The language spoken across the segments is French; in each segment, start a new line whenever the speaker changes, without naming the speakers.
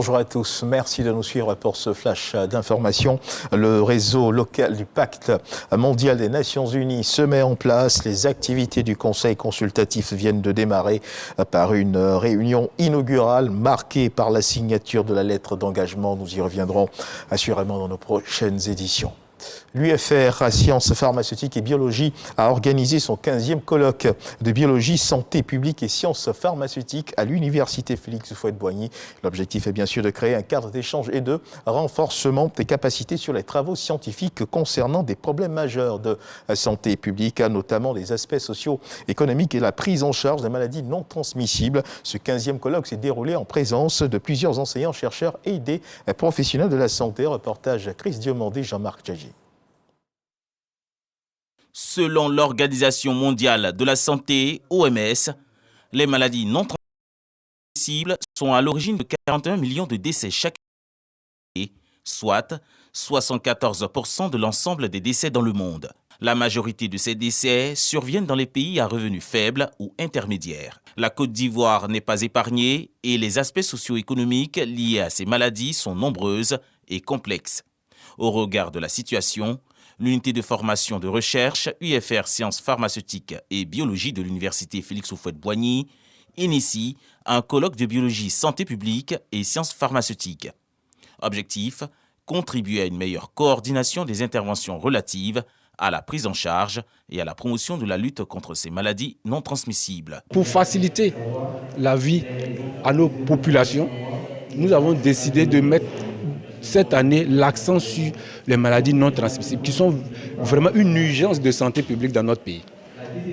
Bonjour à tous, merci de nous suivre pour ce flash d'information. Le réseau local du Pacte mondial des Nations Unies se met en place. Les activités du Conseil consultatif viennent de démarrer par une réunion inaugurale marquée par la signature de la lettre d'engagement. Nous y reviendrons assurément dans nos prochaines éditions. L'UFR Sciences pharmaceutiques et biologie a organisé son 15e colloque de biologie, santé publique et sciences pharmaceutiques à l'université Félix Houphouët-Boigny. L'objectif est bien sûr de créer un cadre d'échange et de renforcement des capacités sur les travaux scientifiques concernant des problèmes majeurs de santé publique, notamment les aspects socio-économiques et la prise en charge des maladies non transmissibles. Ce 15e colloque s'est déroulé en présence de plusieurs enseignants, chercheurs et des professionnels de la santé. Reportage Chris Diomandé, Jean-Marc Djadji.
Selon l'Organisation mondiale de la santé, OMS, les maladies non transmissibles sont à l'origine de 41 millions de décès chaque année, soit 74% de l'ensemble des décès dans le monde. La majorité de ces décès surviennent dans les pays à revenus faibles ou intermédiaires. La Côte d'Ivoire n'est pas épargnée et les aspects socio-économiques liés à ces maladies sont nombreuses et complexes. Au regard de la situation, l'unité de formation de recherche UFR Sciences pharmaceutiques et biologie de l'université Félix Houphouët-Boigny initie un colloque de biologie santé publique et sciences pharmaceutiques. Objectif, contribuer à une meilleure coordination des interventions relatives à la prise en charge et à la promotion de la lutte contre ces maladies non transmissibles.
Pour faciliter la vie à nos populations, nous avons décidé de mettre cette année l'accent sur les maladies non transmissibles qui sont vraiment une urgence de santé publique dans notre pays.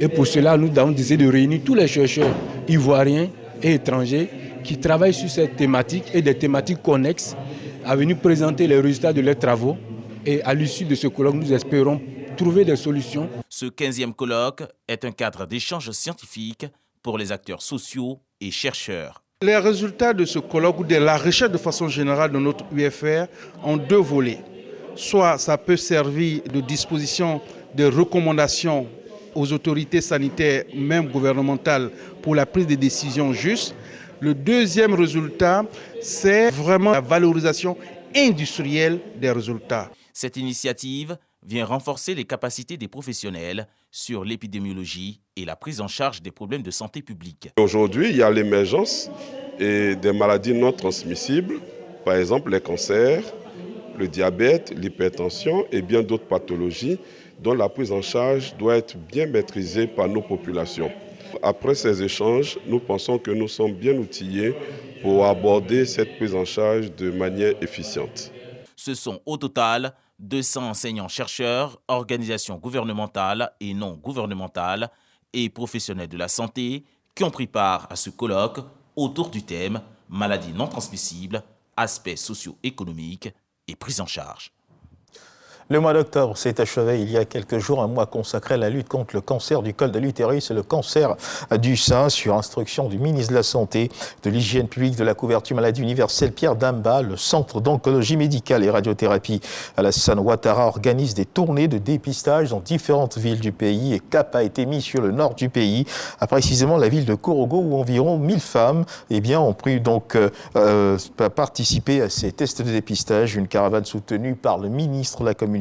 Et pour cela, nous avons décidé de réunir tous les chercheurs ivoiriens et étrangers qui travaillent sur cette thématique et des thématiques connexes à venir présenter les résultats de leurs travaux. Et à l'issue de ce colloque, nous espérons trouver des solutions.
Ce 15e colloque est un cadre d'échange scientifique pour les acteurs sociaux et chercheurs.
Les résultats de ce colloque ou de la recherche de façon générale de notre UFR ont deux volets. Soit ça peut servir de disposition de recommandations aux autorités sanitaires, même gouvernementales, pour la prise de décisions justes. Le deuxième résultat, c'est vraiment la valorisation industrielle des résultats.
Cette initiative vient renforcer les capacités des professionnels sur l'épidémiologie et la prise en charge des problèmes de santé publique.
Aujourd'hui, il y a l'émergence des maladies non transmissibles, par exemple les cancers, le diabète, l'hypertension et bien d'autres pathologies dont la prise en charge doit être bien maîtrisée par nos populations. Après ces échanges, nous pensons que nous sommes bien outillés pour aborder cette prise en charge de manière efficiente.
Ce sont au total 200 enseignants-chercheurs, organisations gouvernementales et non gouvernementales et professionnels de la santé qui ont pris part à ce colloque autour du thème « Maladies non transmissibles, aspects socio-économiques et prise en charge ».
Le mois d'octobre s'est achevé il y a quelques jours, un mois consacré à la lutte contre le cancer du col de l'utérus et le cancer du sein. Sur instruction du ministre de la Santé, de l'Hygiène publique, de la couverture maladie universelle, Pierre Damba, le Centre d'oncologie médicale et radiothérapie Alassane Ouattara organise des tournées de dépistage dans différentes villes du pays et cap a été mis sur le nord du pays, à précisément la ville de Korogo où environ 1000 femmes ont pu donc participer à ces tests de dépistage. Une caravane soutenue par le ministre de la Communication,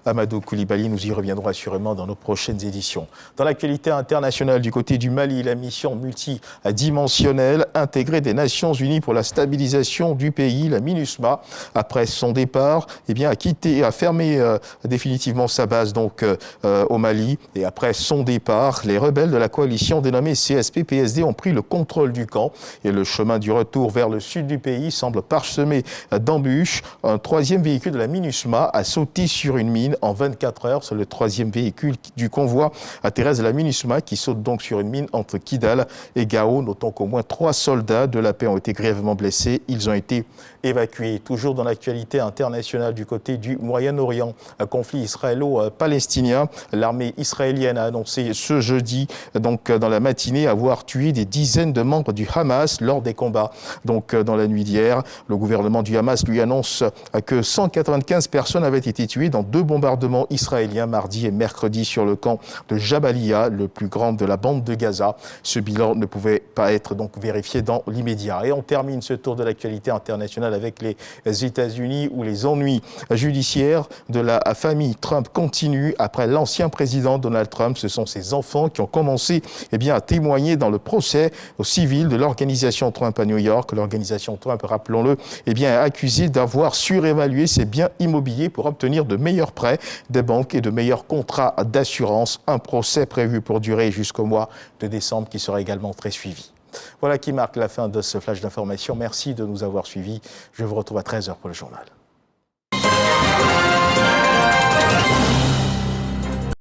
Amadou Koulibaly. Nous y reviendrons assurément dans nos prochaines éditions. Dans l'actualité internationale du côté du Mali, la mission multidimensionnelle intégrée des Nations Unies pour la stabilisation du pays, la MINUSMA, après son départ, a fermé définitivement sa base au Mali. Et après son départ, les rebelles de la coalition dénommée CSP-PSD ont pris le contrôle du camp. Et le chemin du retour vers le sud du pays semble parsemé d'embûches. Un troisième véhicule de la MINUSMA a sauté sur une mine en 24 heures. C'est le troisième véhicule du convoi terrestre de la MINUSMA qui saute donc sur une mine entre Kidal et Gao. Notons qu'au moins 3 soldats de la paix ont été grièvement blessés. Ils ont été évacués. Toujours dans l'actualité internationale du côté du Moyen-Orient, un conflit israélo-palestinien. L'armée israélienne a annoncé ce jeudi, donc dans la matinée, avoir tué des dizaines de membres du Hamas lors des combats. Donc dans la nuit d'hier, le gouvernement du Hamas lui annonce que 195 personnes avaient été été tué dans 2 bombardements israéliens mardi et mercredi sur le camp de Jabalia, le plus grand de la bande de Gaza. Ce bilan ne pouvait pas être donc vérifié dans l'immédiat. Et on termine ce tour de l'actualité internationale avec les États-Unis où les ennuis judiciaires de la famille Trump continuent. Après l'ancien président Donald Trump, ce sont ses enfants qui ont commencé à témoigner dans le procès au civil de l'organisation Trump à New York. L'organisation Trump, rappelons-le, est accusée d'avoir surévalué ses biens immobiliers pour obtenir de meilleurs prêts des banques et de meilleurs contrats d'assurance. Un procès prévu pour durer jusqu'au mois de décembre qui sera également très suivi. Voilà qui marque la fin de ce flash d'information. Merci de nous avoir suivis. Je vous retrouve à 13h pour le journal.